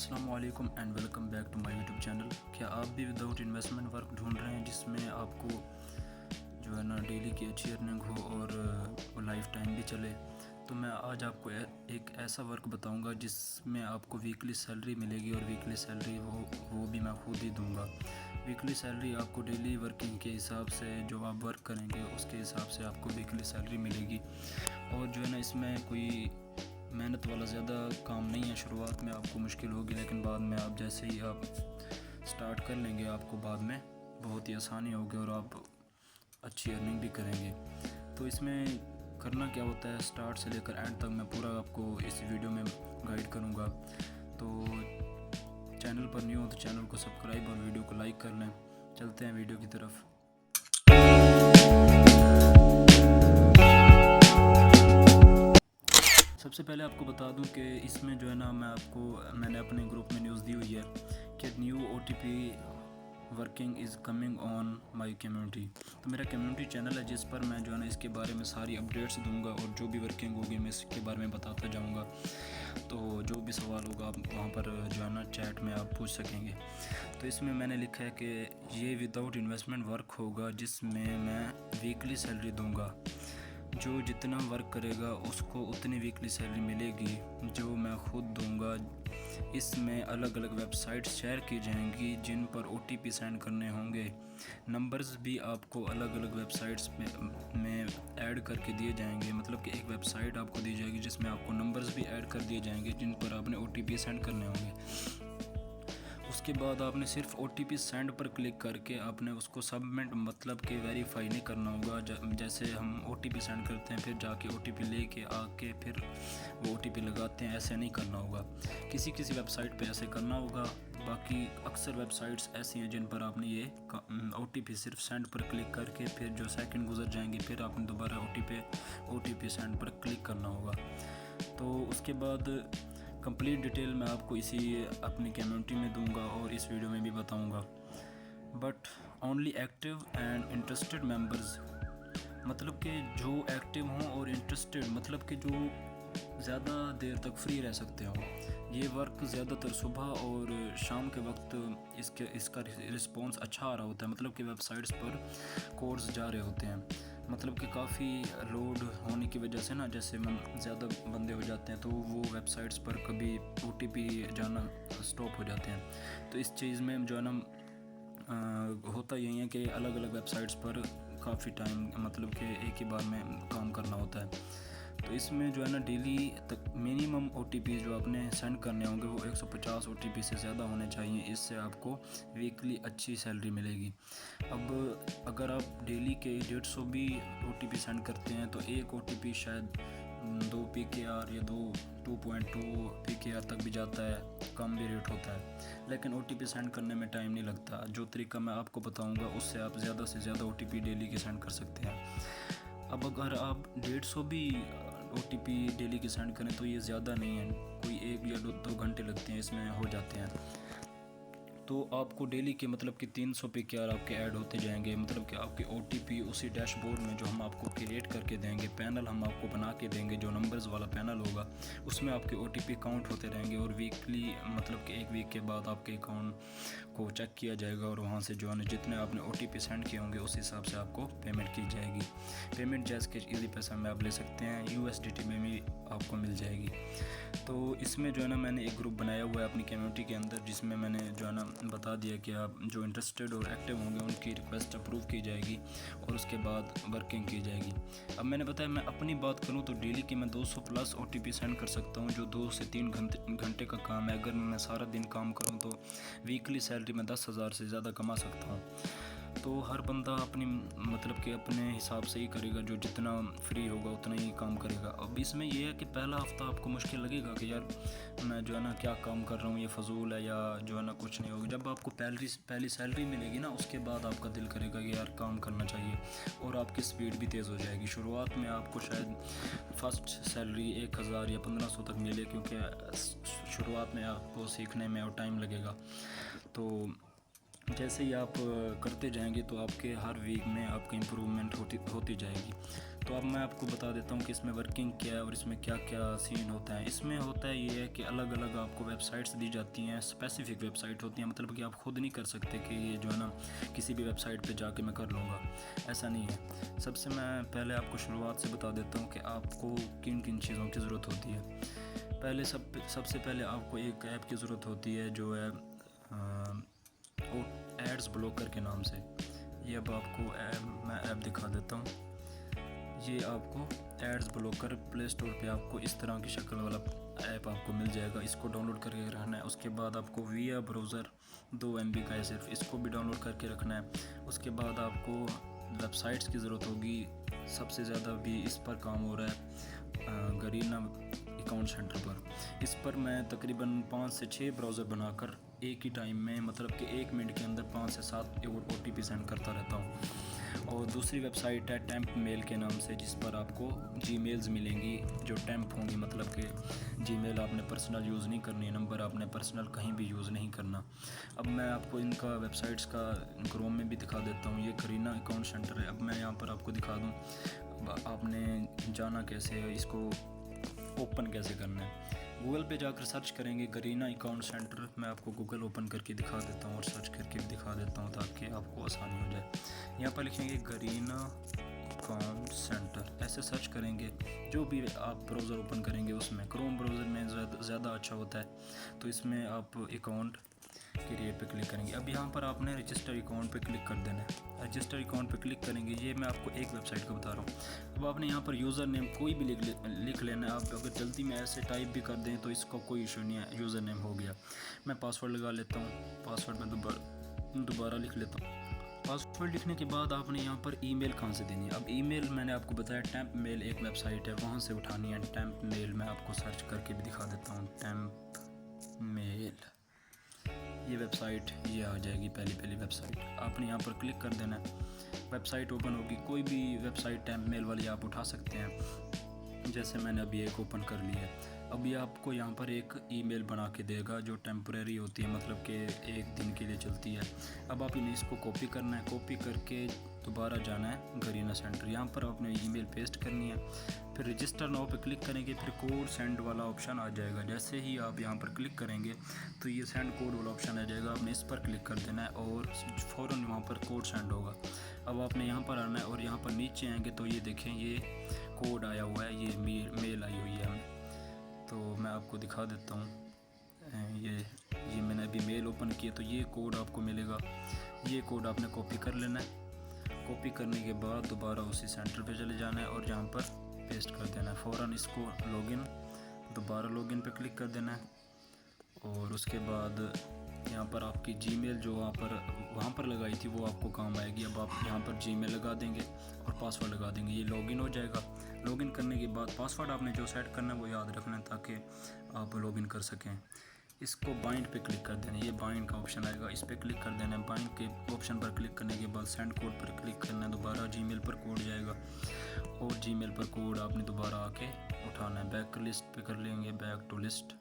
अस्सलामुअलैकुम and welcome back to my YouTube channel. क्या आप भी विदाउट इन्वेस्टमेंट वर्क ढूंढ रहे हैं जिसमें आपको जो है ना डेली की अच्छी अर्निंग हो और लाइफ टाइम भी चले? तो मैं आज आपको एक ऐसा वर्क बताऊंगा जिसमें आपको वीकली सैलरी मिलेगी और वीकली सैलरी वो भी मैं खुद ही दूंगा। वीकली सैलरी आपको डेली वर्किंग के हिसाब से जो आप वर्क करेंगे उसके हिसाब से आपको वीकली सैलरी मिलेगी। और जो है ना इसमें कोई मेहनत वाला ज़्यादा काम नहीं है। शुरुआत में आपको मुश्किल होगी लेकिन बाद में आप जैसे ही आप स्टार्ट कर लेंगे आपको बाद में बहुत ही आसानी होगी और आप अच्छी अर्निंग भी करेंगे। तो इसमें करना क्या होता है, स्टार्ट से लेकर एंड तक मैं पूरा आपको इस वीडियो में गाइड करूँगा। तो चैनल पर न्यू हो तो चैनल को सब्सक्राइब और वीडियो को लाइक कर लें। चलते हैं वीडियो की तरफ। सबसे पहले आपको बता दूं कि इसमें जो है ना मैंने अपने ग्रुप में न्यूज़ दी हुई है कि new OTP working is coming on my community. तो मेरा कम्युनिटी चैनल है जिस पर मैं जो है ना इसके बारे में सारी अपडेट्स दूंगा और जो भी वर्किंग होगी मैं इसके बारे में बताता जाऊंगा। तो जो भी सवाल होगा आप वहाँ पर जो है ना चैट में आप पूछ सकेंगे। तो इसमें मैंने लिखा है कि ये विदाउट इन्वेस्टमेंट वर्क होगा जिसमें मैं वीकली सैलरी दूँगा। जो जितना वर्क करेगा उसको उतनी वीकली सैलरी मिलेगी जो मैं खुद दूंगा। इसमें अलग अलग वेबसाइट्स शेयर की जाएंगी जिन पर OTP सेंड करने होंगे। नंबर्स भी आपको अलग अलग वेबसाइट्स में ऐड करके दिए जाएंगे। मतलब कि एक वेबसाइट आपको दी जाएगी जिसमें आपको नंबर्स भी ऐड कर दिए जाएंगे जिन पर आपने OTP सेंड करने होंगे। उसके बाद आपने सिर्फ OTP सेंड पर क्लिक करके आपने उसको सबमिट मतलब कि वेरीफाई नहीं करना होगा। जैसे हम OTP सेंड करते हैं फिर जाके OTP लेके आके फिर वो OTP लगाते हैं, ऐसे नहीं करना होगा। किसी किसी वेबसाइट पे ऐसे करना होगा, बाकी अक्सर वेबसाइट्स ऐसी हैं जिन पर आपने ये OTP सिर्फ सेंड पर क्लिक करके फिर जो सेकंड गुजर जाएंगे फिर आपने दोबारा OTP सेंड पर क्लिक करना होगा। तो उसके बाद कंप्लीट डिटेल मैं आपको इसी अपनी कम्युनिटी में दूंगा और इस वीडियो में भी बताऊंगा। But only active and interested members, मतलब कि जो एक्टिव हों और इंटरेस्टेड, मतलब कि जो ज़्यादा देर तक फ्री रह सकते हो। ये वर्क ज़्यादातर सुबह और शाम के वक्त इसका रिस्पॉन्स अच्छा आ रहा होता है। मतलब कि वेबसाइट्स पर कोड्स जा रहे होते हैं। मतलब कि काफ़ी लोड होने की वजह से ना जैसे ज़्यादा बंदे हो जाते हैं तो वो वेबसाइट्स पर कभी OTP जाना स्टॉप हो जाते हैं। तो इस चीज़ में जो है ना होता यही है कि अलग अलग वेबसाइट्स पर काफ़ी टाइम मतलब कि एक ही बार में काम करना होता है। तो इसमें जो है ना डेली तक मिनिमम OTP जो आपने सेंड करने होंगे वो 150 OTP से ज़्यादा होने चाहिए। इससे आपको वीकली अच्छी सैलरी मिलेगी। अब अगर आप डेली के 150 भी OTP सेंड करते हैं तो एक OTP शायद 2 PKR या 2.2 PKR तक भी जाता है, कम भी रेट होता है। लेकिन OTP सेंड करने में टाइम नहीं लगता। जो तरीका मैं आपको बताऊंगा उससे आप ज़्यादा से ज़्यादा OTP डेली के सेंड कर सकते हैं। अब अगर आप 150 भी OTP डेली के सेंड करें तो ये ज़्यादा नहीं है, कोई 1 या 2 घंटे लगते हैं इसमें हो जाते हैं। तो आपको डेली के मतलब कि 300 PKR आपके ऐड होते जाएंगे। मतलब कि आपके OTP उसी डैशबोर्ड में जो हम आपको क्रिएट करके देंगे, पैनल हम आपको बना के देंगे, जो नंबर्स वाला पैनल होगा उसमें आपके OTP काउंट होते रहेंगे और वीकली मतलब कि 1 वीक के बाद आपके अकाउंट को चेक किया जाएगा और वहाँ से जो है जितने आपने OTP सेंड किए होंगे उस हिसाब से आपको पेमेंट की जाएगी। पेमेंट जैज़ के ईजी पैसा में आप ले सकते हैं, USDT में भी आपको मिल जाएगी। तो इसमें जो है ना मैंने एक ग्रुप बनाया हुआ है अपनी कम्युनिटी के अंदर जिसमें मैंने जो है ना बता दिया कि आप जो इंटरेस्टेड और एक्टिव होंगे उनकी रिक्वेस्ट अप्रूव की जाएगी और उसके बाद वर्किंग की जाएगी। अब मैंने बताया मैं अपनी बात करूं तो डेली की मैं 200 प्लस OTP सेंड कर सकता हूं जो 2 से 3 घंटे का काम है। अगर मैं सारा दिन काम करूं तो वीकली सैलरी में 10,000 से ज़्यादा कमा सकता हूँ। तो हर बंदा अपनी मतलब कि अपने हिसाब से ही करेगा, जो जितना फ्री होगा उतना ही काम करेगा। अब इसमें यह है कि पहला हफ्ता आपको मुश्किल लगेगा कि यार मैं जो है ना क्या काम कर रहा हूँ, ये फजूल है या जो है ना कुछ नहीं होगा। जब आपको पहली सैलरी मिलेगी ना उसके बाद आपका दिल करेगा कि यार काम करना चाहिए और आपकी स्पीड भी तेज़ हो जाएगी। शुरुआत में आपको शायद फर्स्ट सैलरी 1,000 या 1,500 तक मिले क्योंकि शुरुआत में आपको सीखने में और टाइम लगेगा। तो जैसे ही आप करते जाएंगे तो आपके हर वीक में आपकी इम्प्रूवमेंट होती जाएगी। तो अब मैं आपको बता देता हूँ कि इसमें वर्किंग क्या है और इसमें क्या क्या सीन होता है। इसमें होता है ये है कि अलग अलग आपको वेबसाइट्स दी जाती हैं, स्पेसिफिक वेबसाइट होती हैं, मतलब कि आप खुद नहीं कर सकते कि ये जो है ना किसी भी वेबसाइट पे जाके मैं कर लूँगा, ऐसा नहीं है। सबसे मैं पहले आपको शुरुआत से बता देता हूँ कि आपको किन किन चीज़ों की ज़रूरत होती है। पहले सबसे पहले आपको एक ऐप की ज़रूरत होती है जो है एड्स ब्लॉकर के नाम से। ये अब आपको मैं ऐप दिखा देता हूँ। ये आपको एड्स ब्लॉकर प्ले स्टोर पे आपको इस तरह की शक्ल वाला ऐप आपको मिल जाएगा। इसको डाउनलोड करके रखना है। उसके बाद आपको विया ब्राउज़र 2 MB का है सिर्फ, इसको भी डाउनलोड करके रखना है। उसके बाद आपको वेबसाइट्स की ज़रूरत होगी। सबसे ज़्यादा भी इस पर काम हो रहा है गरीना अकाउंट सेंटर पर। इस पर मैं तकरीबन 5 से 6 ब्राउज़र बनाकर एक ही टाइम में, मतलब कि 1 मिनट के अंदर 5 से 7 OTP सेंड करता रहता हूँ। और दूसरी वेबसाइट है टेम्प मेल के नाम से, जिस पर आपको जीमेल्स मिलेंगी जो टेम्प होंगी, मतलब कि जीमेल आपने पर्सनल यूज़ नहीं करनी है, नंबर आपने पर्सनल कहीं भी यूज़ नहीं करना। अब मैं आपको इनका वेबसाइट्स का क्रोम में भी दिखा देता हूँ। ये करीना अकाउंट सेंटर है। अब मैं यहाँ पर आपको दिखा दूँ आपने जाना कैसे है, इसको ओपन कैसे करना है। गूगल पे जाकर सर्च करेंगे गरीना अकाउंट सेंटर। मैं आपको गूगल ओपन करके दिखा देता हूँ और सर्च करके भी दिखा देता हूँ ताकि आपको आसानी हो जाए। यहाँ पर लिखेंगे गरीना अकाउंट सेंटर, ऐसे सर्च करेंगे। जो भी आप ब्राउज़र ओपन करेंगे उसमें, क्रोम ब्राउज़र में ज़्यादा अच्छा होता है, तो इसमें आप अकाउंट क्रिएट पे क्लिक करेंगे। अब यहाँ पर आपने रजिस्टर अकाउंट पे क्लिक कर देना है। रजिस्टर अकाउंट पे क्लिक करेंगे। ये मैं आपको एक वेबसाइट का बता रहा हूँ। अब आपने यहाँ पर यूज़र नेम कोई भी लिख लेना है। आप अगर जल्दी में ऐसे टाइप भी कर दें तो इसका कोई इशू नहीं है। यूज़र नेम हो गया। मैं पासवर्ड लगा लेता हूँ। पासवर्ड में दोबारा लिख लेता हूँ। पासवर्ड लिखने के बाद आपने यहाँ पर ईमेल कहाँ से देनी है। अब ईमेल मैंने आपको बताया टेम्प मेल एक वेबसाइट है, वहाँ से उठानी है। टेम्प मेल मैं आपको सर्च करके भी दिखा देता हूँ। टेम्प मेल, ये वेबसाइट ये आ जाएगी पहली वेबसाइट। आपने यहाँ पर क्लिक कर देना है। वेबसाइट ओपन होगी। कोई भी वेबसाइट टेम्प मेल वाली आप उठा सकते हैं। जैसे मैंने अभी एक ओपन कर ली है। अभी आपको यहाँ पर एक ईमेल बना के देगा जो टेम्परेरी होती है, मतलब कि एक दिन के लिए चलती है। अब आप इन्हें इसको कॉपी करना है। कॉपी करके दोबारा जाना है गरीना सेंटर। यहाँ पर आपने ईमेल पेस्ट करनी है। फिर रजिस्टर नाउ पे क्लिक करेंगे। फिर कोड सेंड वाला ऑप्शन आ जाएगा। जैसे ही आप यहाँ पर क्लिक करेंगे तो ये सेंड कोड वाला ऑप्शन आ जाएगा। आपने इस पर क्लिक कर देना है और फ़ौरन वहाँ पर कोड सेंड होगा। अब आपने यहाँ पर आना है और यहाँ पर नीचे आएंगे तो ये देखें ये कोड आया हुआ है, ये मेल आई हुई है हमें। तो मैं आपको दिखा देता हूँ। ये मैंने अभी मेल ओपन किया तो ये कोड आपको मिलेगा। ये कोड आपने कॉपी कर लेना है। कॉपी करने के बाद दोबारा उसी सेंटर पे चले जाना है और यहाँ पर पेस्ट कर देना है। फ़ौरन इसको दोबारा लॉगिन पे क्लिक कर देना है और उसके बाद यहाँ पर आपकी जीमेल जो वहाँ पर लगाई थी वो आपको काम आएगी। अब आप यहाँ पर जीमेल लगा देंगे और पासवर्ड लगा देंगे। ये लॉगिन हो जाएगा। लॉगिन करने के बाद पासवर्ड आपने जो सेट करना है वो याद रखना है ताकि आप लॉगिन कर सकें। इसको बाइंड पे क्लिक कर देना है। ये बाइंड का ऑप्शन आएगा, इस पर क्लिक कर देना है। बाइंड के ऑप्शन पर क्लिक करने के बाद सेंड कोड पर क्लिक करना है। दोबारा जीमेल पर कोड जाएगा और जीमेल पर कोड आपने दोबारा आके उठाना है। बैक लिस्ट पे कर लेंगे, बैक टू लिस्ट।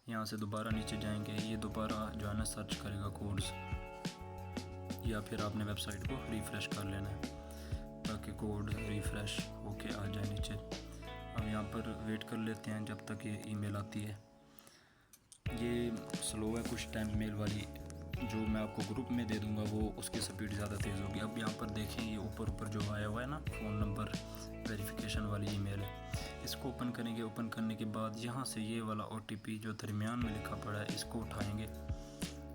यहाँ से दोबारा नीचे जाएंगे। ये दोबारा जो है ना सर्च करेगा कोड्स, या फिर आपने वेबसाइट को रिफ़्रेश कर लेना है ताकि कोड रिफ़्रेश होके आ जाए नीचे। अब यहाँ पर वेट कर लेते हैं जब तक ये ईमेल आती है। ये स्लो है कुछ टाइम मेल वाली, जो मैं आपको ग्रुप में दे दूंगा वो उसकी स्पीड ज़्यादा तेज़ होगी। अब यहाँ पर देखें ये ऊपर जो आया हुआ है ना फ़ोन नंबर वेरिफिकेशन वाली ईमेल है। इसको ओपन करेंगे। ओपन करने के बाद यहाँ से ये वाला OTP जो दरमियान में लिखा पड़ा है इसको उठाएंगे।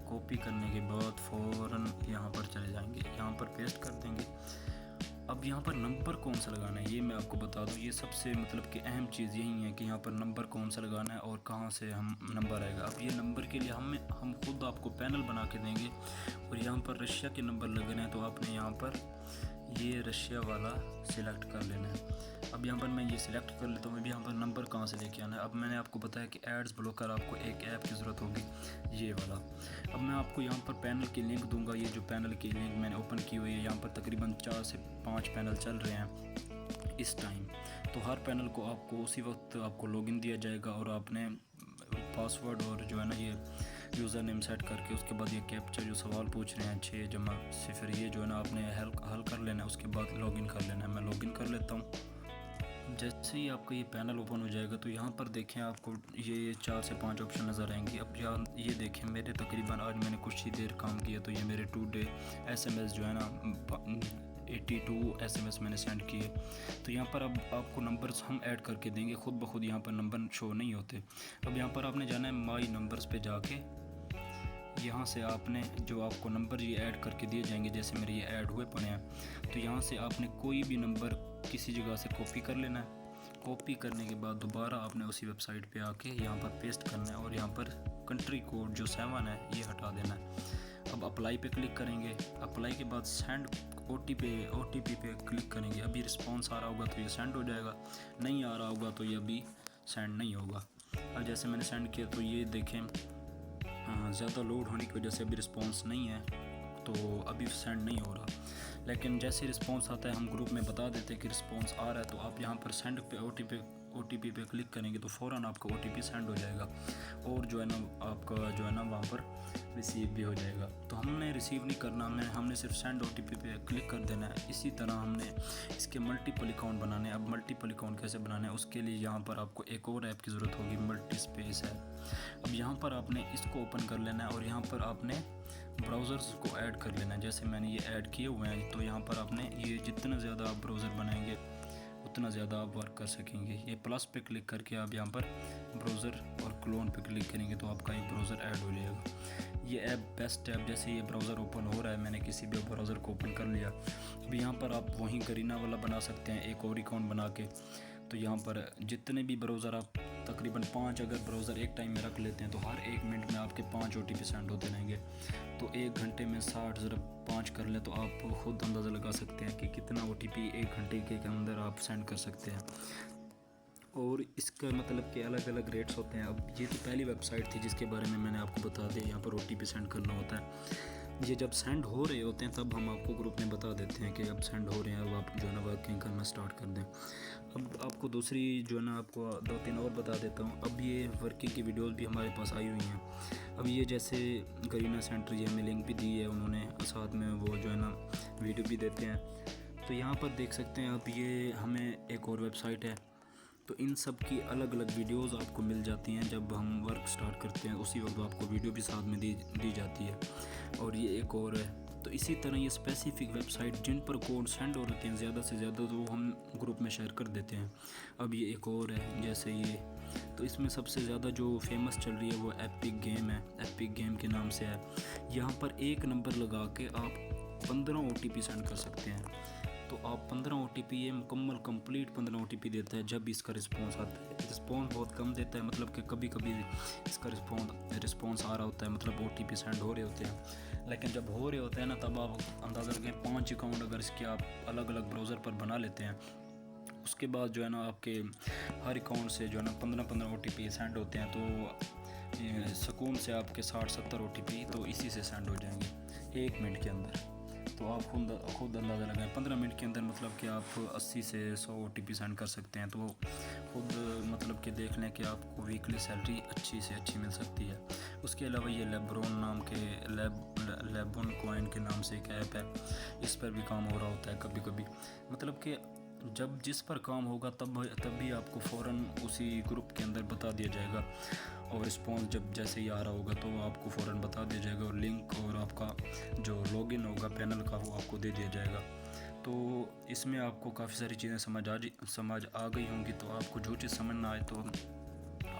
कॉपी करने के बाद फ़ौरन यहाँ पर चले जाएंगे, यहाँ पर पेस्ट कर देंगे। अब यहाँ पर नंबर कौन सा लगाना है ये मैं आपको बता दूँ। ये सबसे मतलब कि अहम चीज़ यही है कि यहाँ पर नंबर कौन सा लगाना है और कहाँ से हम नंबर आएगा। अब ये नंबर के लिए हम खुद आपको पैनल बना के देंगे और यहाँ पर रशिया के नंबर लगने हैं तो आपने यहाँ पर ये रशिया वाला सिलेक्ट कर लेना है। अब यहाँ पर मैं ये सिलेक्ट कर लेता हूँ। अभी यहाँ पर नंबर कहाँ से लेके आना है। अब मैंने आपको बताया कि एड्स ब्लॉकर आपको एक ऐप की ज़रूरत होगी, ये वाला। अब मैं आपको यहाँ पर पैनल की लिंक दूंगा। ये जो पैनल की लिंक मैंने ओपन की हुई है, यहाँ पर तकरीबन 4 से 5 पैनल चल रहे हैं इस टाइम। तो हर पैनल को आपको उसी वक्त आपको लॉगिन दिया जाएगा और आपने पासवर्ड और जो है ना ये यूज़र नेम सेट करके उसके बाद ये कैप्चर जो सवाल पूछ रहे हैं 6 जमा 0 ये जो है ना आपने हल कर लेना है। उसके बाद लॉगिन कर लेना है। मैं लॉगिन कर लेता हूँ। जैसे ही आपका ये पैनल ओपन हो जाएगा तो यहाँ पर देखें आपको ये 4 से 5 ऑप्शन नज़र आएंगे। अब यहाँ ये देखें मेरे तकरीबन आज मैंने कुछ ही देर काम किया तो ये मेरे 2 डे SMS जो है ना 82 SMS मैंने सेंड किए। तो यहाँ पर अब आपको नंबर्स हम ऐड करके देंगे, खुद ब खुद यहाँ पर नंबर शो नहीं होते। अब यहाँ पर आपने जाना है माई नंबर्स पे जाके, यहाँ से आपने जो आपको नंबर ये ऐड करके दिए जाएंगे, जैसे मेरे ये ऐड हुए पड़े हैं, तो यहाँ से आपने कोई भी नंबर किसी जगह से कॉपी कर लेना है। कॉपी करने के बाद दोबारा आपने उसी वेबसाइट पे आके यहाँ पर पेस्ट करना है और यहाँ पर कंट्री कोड जो 7 है ये हटा देना है। अब अप्लाई पे क्लिक करेंगे। अप्लाई के बाद सेंड OTP पे क्लिक करेंगे। अभी रिस्पॉन्स आ रहा होगा तो ये सेंड हो जाएगा, नहीं आ रहा होगा तो ये अभी सेंड नहीं होगा। अब जैसे मैंने सेंड किया तो ये देखें ज़्यादा लोड होने की वजह से अभी रिस्पॉन्स नहीं है, तो अभी सेंड नहीं हो रहा। लेकिन जैसे रिस्पॉन्स आता है हम ग्रुप में बता देते हैं कि रिस्पॉन्स आ रहा है, तो आप यहाँ पर सेंड पे OTP पे क्लिक करेंगे तो फ़ौरन आपका OTP सेंड हो जाएगा और जो है ना आपका जो है ना वहाँ पर रिसीव भी हो जाएगा। तो हमने रिसीव नहीं करना, हमने सिर्फ सेंड OTP पे क्लिक कर देना है। इसी तरह हमने इसके मल्टीपल अकाउंट बनाने हैं। अब मल्टीपल अकाउंट कैसे बनाने हैं उसके लिए यहाँ पर आपको एक और ऐप की ज़रूरत होगी, मल्टीस्पेस है। अब यहाँ पर आपने इसको ओपन कर लेना है और यहाँ पर आपने ब्राउज़र्स को ऐड कर लेना है। जैसे मैंने ये ऐड किए हुए हैं तो यहाँ पर आपने ये जितना ज़्यादा आप ब्राउज़र बनाएंगे उतना ज़्यादा आप वर्क कर सकेंगे। ये प्लस पे क्लिक करके आप यहाँ पर ब्राउज़र और क्लोन पे क्लिक करेंगे तो आपका ये ब्राउज़र ऐड हो जाएगा। ये ऐप बेस्ट ऐप, जैसे ये ब्राउज़र ओपन हो रहा है, मैंने किसी भी ब्राउज़र को ओपन कर लिया। अब यहाँ पर आप वहीं करीना वाला बना सकते हैं एक और अकाउंट बना के। तो यहाँ पर जितने भी ब्राउज़र आप तकरीबन 5 अगर ब्राउज़र एक टाइम में रख लेते हैं तो हर 1 मिनट में आपके 5 OTP सेंड होते रहेंगे। तो 1 घंटे में 60 ज़रा 5 कर लें तो आप खुद अंदाज़ा लगा सकते हैं कि कितना OTP 1 घंटे के अंदर आप सेंड कर सकते हैं। और इसका मतलब कि अलग अलग रेट्स होते हैं। अब ये तो पहली वेबसाइट थी जिसके बारे में मैंने आपको बता दिया, यहाँ पर OTP सेंड करना होता है। ये जब सेंड हो रहे होते हैं तब हम आपको ग्रुप में बता देते हैं कि अब सेंड हो रहे हैं, अब आप जो है ना वर्किंग करना स्टार्ट कर दें। अब आपको दूसरी जो है ना आपको 2-3 और बता देता हूँ। अब ये वर्किंग की वीडियोस भी हमारे पास आई हुई हैं। अब ये जैसे करीना सेंटर ये हमें लिंक भी दी है उन्होंने, साथ में वो जो है ना वीडियो भी देते हैं। तो यहाँ पर देख सकते हैं। अब ये हमें एक और वेबसाइट है, तो इन सब की अलग अलग वीडियोस आपको मिल जाती हैं। जब हम वर्क स्टार्ट करते हैं उसी वक्त आपको वीडियो भी साथ में दी जाती है। और ये एक और है। तो इसी तरह ये स्पेसिफिक वेबसाइट जिन पर कोड सेंड हो रहे हैं ज़्यादा से ज़्यादा तो हम ग्रुप में शेयर कर देते हैं। अब ये एक और है जैसे ये, तो इसमें सबसे ज़्यादा जो फेमस चल रही है वो एपिक गेम है। एपिक गेम के नाम से है। यहाँ पर एक नंबर लगा के आप 15 OTP सेंड कर सकते हैं। तो आप 15 OTP ये मुकम्मल कंप्लीट 15 OTP देता है जब इसका रिस्पॉन्स आता है। रिस्पॉन्स बहुत कम देता है, मतलब कि कभी कभी इसका रिस्पॉन्स आ रहा होता है, मतलब OTP सेंड हो रहे होते हैं। लेकिन जब हो रहे होते हैं ना तब आप अंदाज़ा रखें 5 अकाउंट अगर इसके आप अलग अलग ब्राउज़र पर बना लेते हैं, उसके बाद जो है ना आपके हर अकाउंट से जो है ना 15 OTP सेंड होते हैं। तो सुकून से आपके 60-70 OTP तो इसी से सेंड हो जाएंगे 1 मिनट के अंदर। तो आप खुद अंदाज़ा लगाएं 15 मिनट के अंदर मतलब कि आप 80 से 100 OTP सेंड कर सकते हैं। तो खुद मतलब कि देख लें कि आपको वीकली सैलरी अच्छी से अच्छी मिल सकती है। उसके अलावा ये लेब्रोन नाम के लेबन कॉइन के नाम से एक ऐप है, इस पर भी काम हो रहा होता है कभी कभी। मतलब कि जब जिस पर काम होगा तब भी आपको फ़ौरन उसी ग्रुप के अंदर बता दिया जाएगा और रिस्पॉन्स जब जैसे ही आ रहा होगा तो आपको फ़ौरन बता दिया जाएगा और लिंक और आपका जो लॉगिन होगा पैनल का वो आपको दे दिया जाएगा। तो इसमें आपको काफ़ी सारी चीज़ें समझ आ गई होंगी। तो आपको जो चीज़ समझ ना आए तो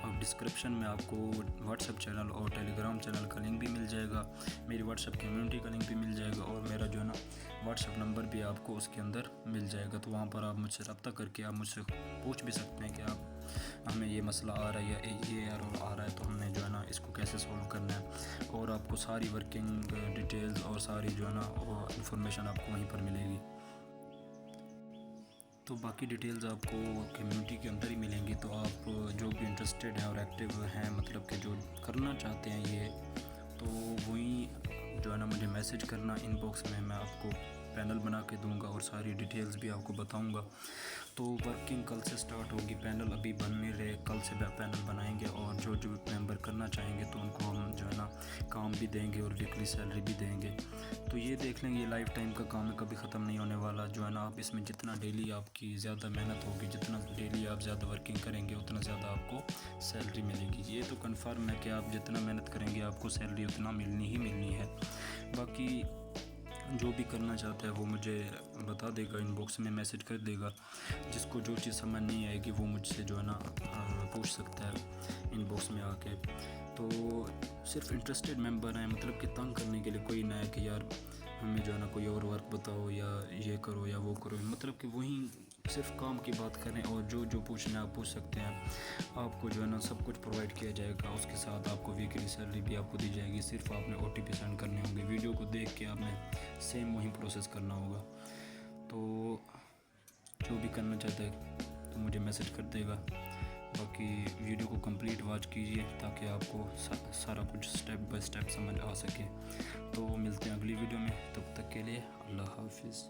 आप डिस्क्रिप्शन में आपको व्हाट्सएप चैनल और टेलीग्राम चैनल का लिंक भी मिल जाएगा, मेरी व्हाट्सएप कम्युनिटी का लिंक भी मिल जाएगा और मेरा जो है ना व्हाट्सएप नंबर भी आपको उसके अंदर मिल जाएगा। तो वहाँ पर आप मुझसे रब्ता करके आप मुझसे पूछ भी सकते हैं कि आप हमें ये मसला आ रहा है या ये एरर आ रहा है, तो हमने जो है ना इसको कैसे सॉल्व करना है। और आपको सारी वर्किंग डिटेल्स और सारी जो है ना वो इन्फॉर्मेशन आपको वहीं पर मिलेगी। तो बाकी डिटेल्स आपको कम्युनिटी के अंदर ही मिलेंगी। तो आप जो भी इंटरेस्टेड हैं और एक्टिव हैं, मतलब कि जो करना चाहते हैं ये, तो वही जो है ना मुझे मैसेज करना इनबॉक्स में, मैं आपको पैनल बना के दूंगा और सारी डिटेल्स भी आपको बताऊंगा। तो वर्किंग कल से स्टार्ट होगी। पैनल अभी बन नहीं रहे, कल से पैनल बनाएंगे और जो जो मेंबर करना चाहेंगे तो उनको हम जो है ना काम भी देंगे और वीकली सैलरी भी देंगे। तो ये देख लेंगे, ये लाइफ टाइम का काम है, कभी ख़त्म नहीं होने वाला जो है ना। आप इसमें जितना डेली आपकी ज़्यादा मेहनत होगी, जितना डेली आप ज़्यादा वर्किंग करेंगे उतना ज़्यादा आपको सैलरी मिलेगी। ये तो कन्फर्म है कि आप जितना मेहनत करेंगे आपको सैलरी उतना मिलनी ही मिलनी है। बाकी जो भी करना चाहता है वो मुझे बता देगा, इनबॉक्स में मैसेज कर देगा। जिसको जो चीज़ समझ नहीं आएगी वो मुझसे जो है ना पूछ सकता है इनबॉक्स में आके। तो सिर्फ इंटरेस्टेड मेंबर हैं, मतलब कि तंग करने के लिए कोई ना है कि यार हमें जो है ना कोई और वर्क बताओ या ये करो या वो करो, मतलब कि वहीं सिर्फ काम की बात करें और जो जो पूछना है आप पूछ सकते हैं। आपको जो है ना सब कुछ प्रोवाइड किया जाएगा, उसके साथ आपको वीकली सैलरी भी आपको दी जाएगी। सिर्फ आपने OTP सेंड करने होंगे, वीडियो को देख के आपने सेम वही प्रोसेस करना होगा। तो जो भी करना चाहता है तो मुझे मैसेज कर देगा। बाकी वीडियो को कंप्लीट वॉच कीजिए ताकि आपको सारा कुछ स्टेप बाय स्टेप समझ आ सके। तो मिलते हैं अगली वीडियो में, तब तक के लिए अल्लाह हाफिज़।